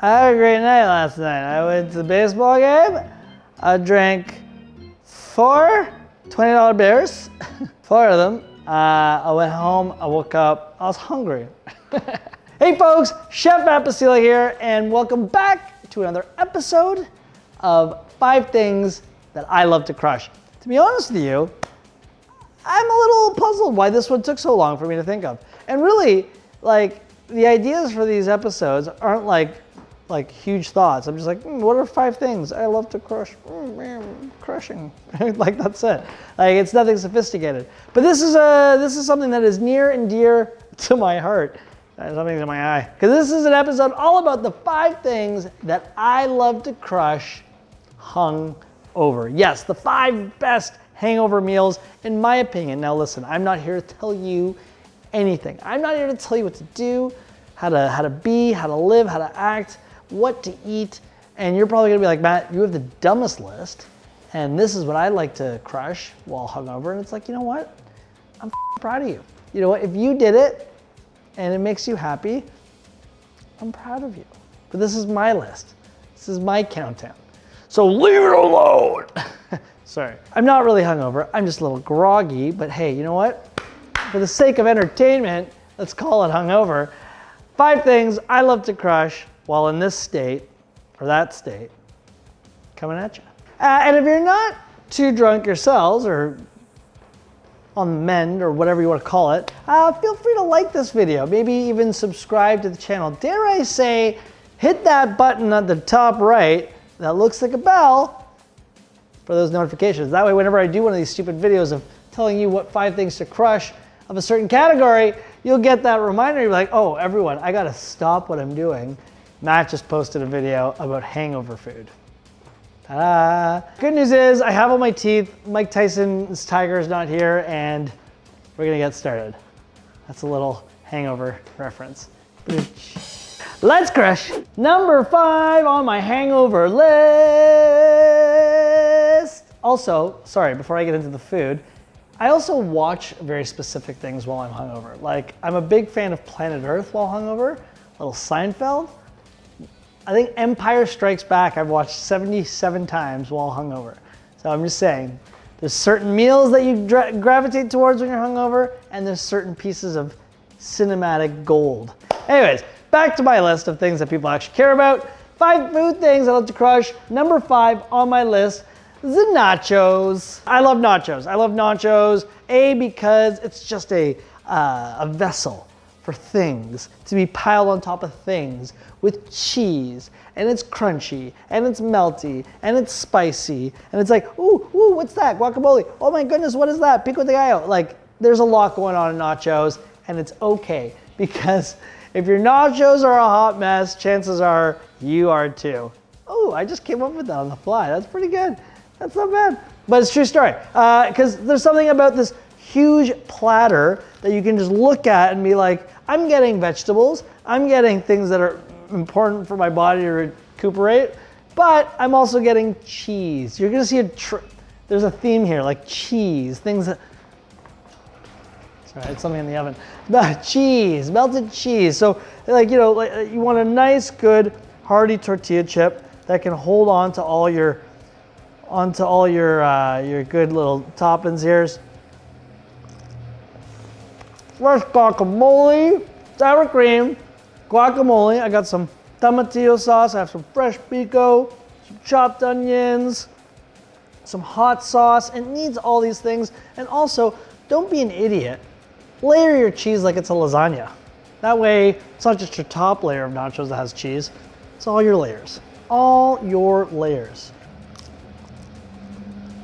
I had a great night last night. I went to the baseball game. I drank 4 $20 beers, 4 of them. I went home, I woke up, I was hungry. Hey folks, Chef Basile here, and welcome back to another episode of 5 Things That I Love to Crush. To be honest with you, I'm a little puzzled why this one took so long for me to think of. And really, like, the ideas for these episodes aren't like huge thoughts. I'm just like, what are 5 things I love to crush? Crushing. Like, that's it. Like, it's nothing sophisticated. But this is something that is near and dear to my heart. Something's in my eye. Because this is an episode all about the 5 things that I love to crush hung over. Yes, the 5 best hangover meals, in my opinion. Now listen, I'm not here to tell you anything. I'm not here to tell you what to do, how to be, how to live, how to act, what to eat. And you're probably gonna be like, Matt, you have the dumbest list, and this is what I like to crush while hungover. And it's like, you know what? I'm proud of you. You know what? If you did it and it makes you happy, I'm proud of you. But this is my list. This is my countdown. So leave it alone. Sorry. I'm not really hungover. I'm just a little groggy, but hey, you know what? For the sake of entertainment, let's call it hungover. 5 things I love to crush while in this state, or that state, coming at you. And if you're not too drunk yourselves, or on the mend, or whatever you want to call it, feel free to like this video. Maybe even subscribe to the channel. Dare I say, hit that button at the top right that looks like a bell for those notifications. That way, whenever I do one of these stupid videos of telling you what 5 things to crush of a certain category, you'll get that reminder. You're like, oh, everyone, I gotta stop what I'm doing. Matt just posted a video about hangover food. Ta-da! Good news is I have all my teeth. Mike Tyson's tiger is not here, and we're gonna get started. That's a little hangover reference. Let's crush. Number 5 on my hangover list. Also, sorry, before I get into the food, I also watch very specific things while I'm hungover. Like, I'm a big fan of Planet Earth while hungover, little Seinfeld. I think Empire Strikes Back I've watched 77 times while hungover. So I'm just saying, there's certain meals that you gravitate towards when you're hungover, and there's certain pieces of cinematic gold. Anyways, back to my list of things that people actually care about. 5 food things I love to crush. Number 5 on my list, the nachos. I love nachos. I love nachos, because it's just a vessel for things to be piled on top of things with cheese, and it's crunchy, and it's melty, and it's spicy, and it's like, ooh, what's that? Guacamole. Oh my goodness, what is that? Pico de gallo. Like, there's a lot going on in nachos, and it's okay, because if your nachos are a hot mess, chances are you are too. Oh, I just came up with that on the fly. That's pretty good. That's not bad. But it's a true story. Because there's something about this huge platter that you can just look at and be like, I'm getting vegetables. I'm getting things that are important for my body to recuperate. But I'm also getting cheese. You're going to see there's a theme here, like cheese. Things that... Sorry, I had something in the oven. Cheese, melted cheese. So, like, you know, you want a nice, good, hearty tortilla chip that can hold on to all your good little toppings here. Fresh guacamole, sour cream, guacamole. I got some tomatillo sauce. I have some fresh pico, some chopped onions, some hot sauce. It needs all these things. And also, don't be an idiot. Layer your cheese like it's a lasagna. That way, it's not just your top layer of nachos that has cheese. It's all your layers. All your layers.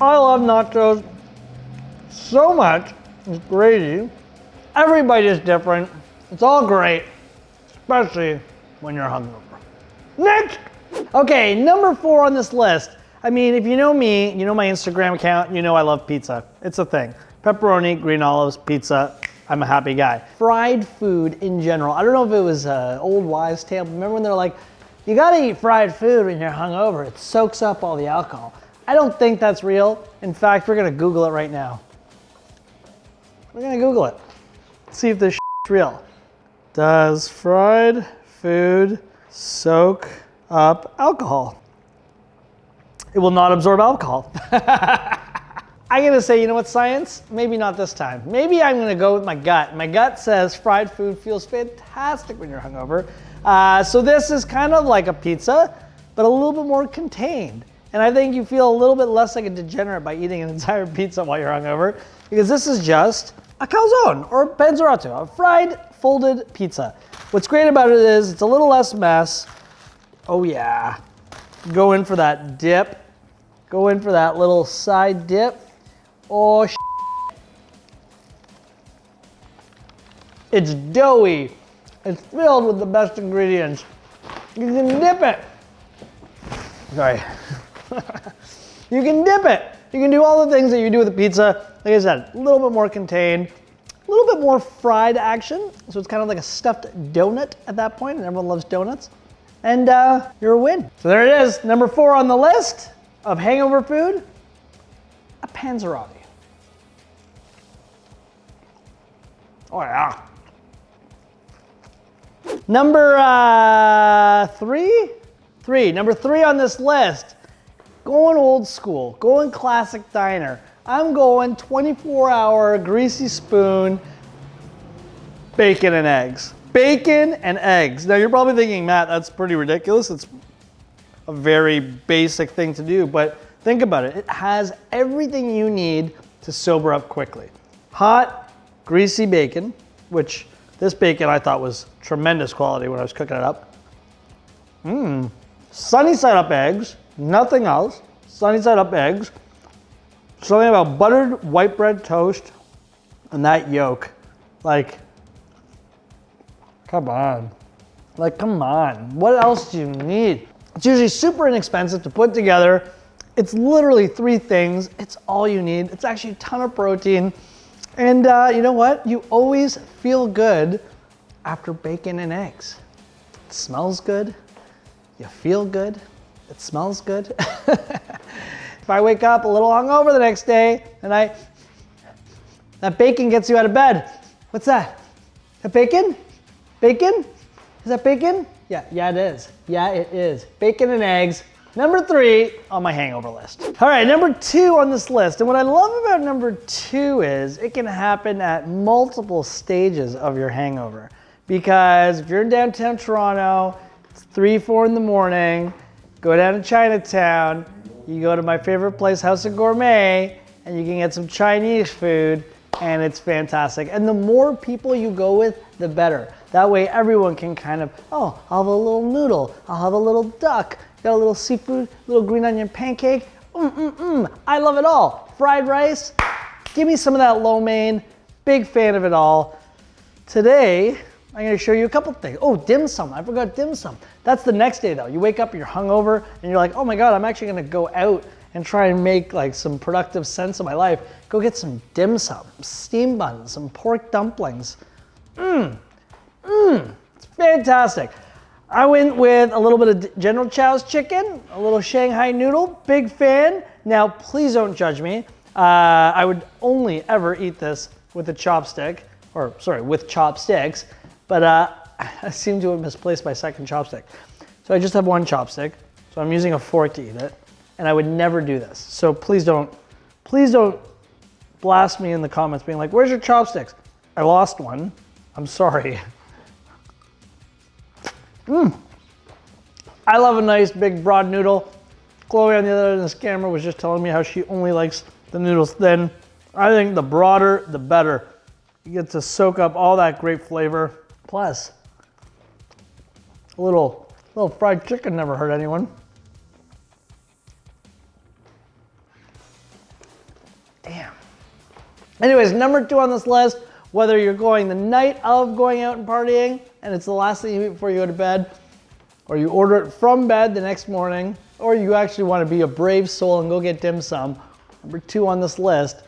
I love nachos so much. It's crazy. Every bite is different. It's all great, especially when you're hungover. Next! Okay, number 4 on this list. I mean, if you know me, you know my Instagram account, you know I love pizza. It's a thing. Pepperoni, green olives, pizza. I'm a happy guy. Fried food in general. I don't know if it was an old wives' tale, but remember when they're like, you gotta eat fried food when you're hungover. It soaks up all the alcohol. I don't think that's real. In fact, we're gonna Google it right now. We're gonna Google it. See if this is real. Does fried food soak up alcohol. It will not absorb alcohol. I'm gonna say, you know what, science? Maybe not this time. Maybe I'm gonna go with my gut. My gut says fried food feels fantastic when you're hungover. So this is kind of like a pizza, but a little bit more contained. And I think you feel a little bit less like a degenerate by eating an entire pizza while you're hungover, because this is just a calzone or Panzerotti, a fried folded pizza. What's great about it is it's a little less mess. Oh yeah. Go in for that dip. Go in for that little side dip. Oh, it's doughy. It's filled with the best ingredients. You can dip it. Sorry. You can dip it. You can do all the things that you do with a pizza. Like I said, a little bit more contained, a little bit more fried action. So it's kind of like a stuffed donut at that point, and everyone loves donuts. And you're a win. So there it is, number 4 on the list of hangover food, a Panzerotti. Oh yeah. Number 3? Number 3 on this list, going old school, going classic diner. I'm going 24-hour greasy spoon, bacon and eggs. Bacon and eggs. Now you're probably thinking, Matt, that's pretty ridiculous. It's a very basic thing to do, but think about it. It has everything you need to sober up quickly. Hot, greasy bacon, which this bacon I thought was tremendous quality when I was cooking it up. Sunny side up eggs, nothing else. Sunny side up eggs. Something about buttered white bread toast and that yolk. Like, come on. Like, come on. What else do you need? It's usually super inexpensive to put together. It's literally 3 things. It's all you need. It's actually a ton of protein. And you know what? You always feel good after bacon and eggs. It smells good. You feel good. It smells good. If I wake up a little hungover the next day and that bacon gets you out of bed. What's that? That bacon? Bacon? Is that bacon? Yeah, it is. Yeah, it is. Bacon and eggs. Number 3 on my hangover list. All right, number 2 on this list. And what I love about number 2 is it can happen at multiple stages of your hangover. Because if you're in downtown Toronto, it's 3, 4 in the morning, go down to Chinatown, you go to my favorite place, House of Gourmet, and you can get some Chinese food, and it's fantastic. And the more people you go with, the better. That way everyone can kind of, oh, I'll have a little noodle, I'll have a little duck, got a little seafood, little green onion pancake, I love it all. Fried rice, give me some of that lo mein, big fan of it all. Today, I'm gonna show you a couple things. Oh, dim sum, I forgot dim sum. That's the next day though. You wake up, you're hungover, and you're like, oh my God, I'm actually gonna go out and try and make like some productive sense of my life. Go get some dim sum, steam buns, some pork dumplings. It's fantastic. I went with a little bit of General Chow's chicken, a little Shanghai noodle, big fan. Now, please don't judge me. I would only ever eat this with a chopstick, or sorry, with chopsticks, but I seem to have misplaced my second chopstick. So I just have one chopstick, so I'm using a fork to eat it, and I would never do this. So please don't blast me in the comments being like, where's your chopsticks? I lost one, I'm sorry. I love a nice big broad noodle. Chloe on the other end of this camera was just telling me how she only likes the noodles thin. I think the broader, the better. You get to soak up all that great flavor. Plus, a little fried chicken never hurt anyone. Damn. Anyways, number 2 on this list, whether you're going the night of going out and partying, and it's the last thing you eat before you go to bed, or you order it from bed the next morning, or you actually want to be a brave soul and go get dim sum, number 2 on this list,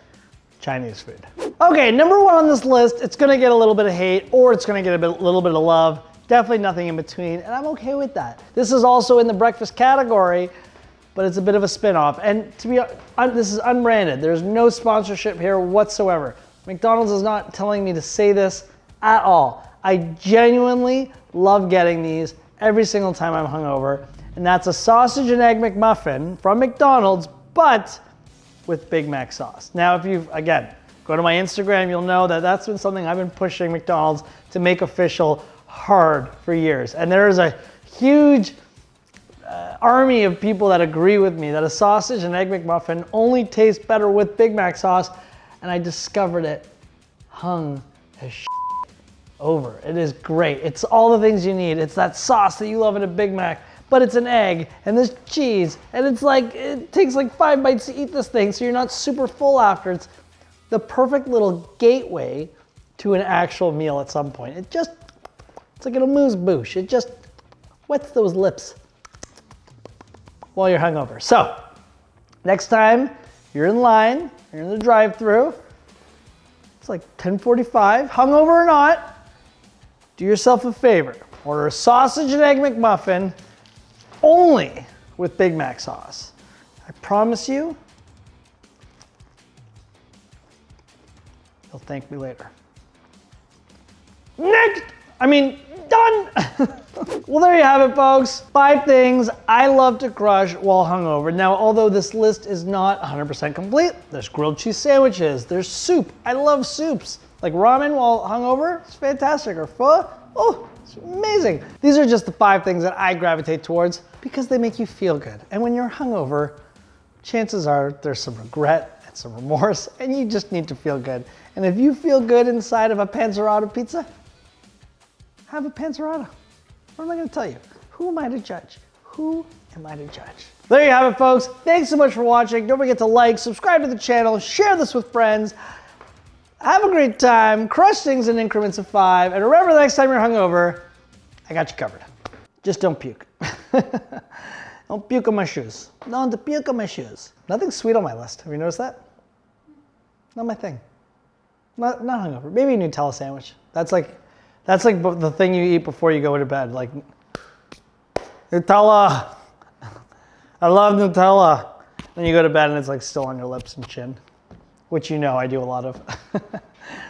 Chinese food. Okay, number 1 on this list, it's gonna get a little bit of hate, or it's gonna get a little bit of love, definitely nothing in between, and I'm okay with that. This is also in the breakfast category, but it's a bit of a spin-off, and to be this is unbranded. There's no sponsorship here whatsoever. McDonald's is not telling me to say this at all. I genuinely love getting these every single time I'm hungover. and that's a sausage and egg McMuffin from McDonald's, but with Big Mac sauce. Now, if you've, again, go to my Instagram, you'll know that that's been something I've been pushing McDonald's to make official hard for years. And there is a huge army of people that agree with me that a sausage and egg McMuffin only tastes better with Big Mac sauce, and I discovered it hung as over. It is great. It's all the things you need. It's that sauce that you love in a Big Mac, but it's an egg and there's cheese, and it's like, it takes like 5 bites to eat this thing, so you're not super full after. It's the perfect little gateway to an actual meal at some point. It's like an amuse-bouche. It just wets those lips while you're hungover. So, next time you're in line, you're in the drive-thru, it's like 10:45, hungover or not, do yourself a favor. Order a sausage and egg McMuffin only with Big Mac sauce. I promise you, you'll thank me later. Done! Well, there you have it, folks. 5 things I love to crush while hungover. Now, although this list is not 100% complete, there's grilled cheese sandwiches, there's soup. I love soups. Like ramen while hungover, it's fantastic. Or pho, oh, it's amazing. These are just the 5 things that I gravitate towards because they make you feel good. And when you're hungover, chances are there's some regret and some remorse, and you just need to feel good. And if you feel good inside of a Panzerotti pizza, have a Panzerotti. What am I gonna tell you? Who am I to judge? Who am I to judge? There you have it, folks. Thanks so much for watching. Don't forget to like, subscribe to the channel, share this with friends. Have a great time, crush things in increments of 5, and remember the next time you're hungover, I got you covered. Just don't puke. Don't puke on my shoes. Don't puke on my shoes. Nothing sweet on my list. Have you noticed that? Not my thing. Not hungover. Maybe a Nutella sandwich. That's like the thing you eat before you go to bed. Like, Nutella. I love Nutella. Then you go to bed and it's like still on your lips and chin, which you know I do a lot of.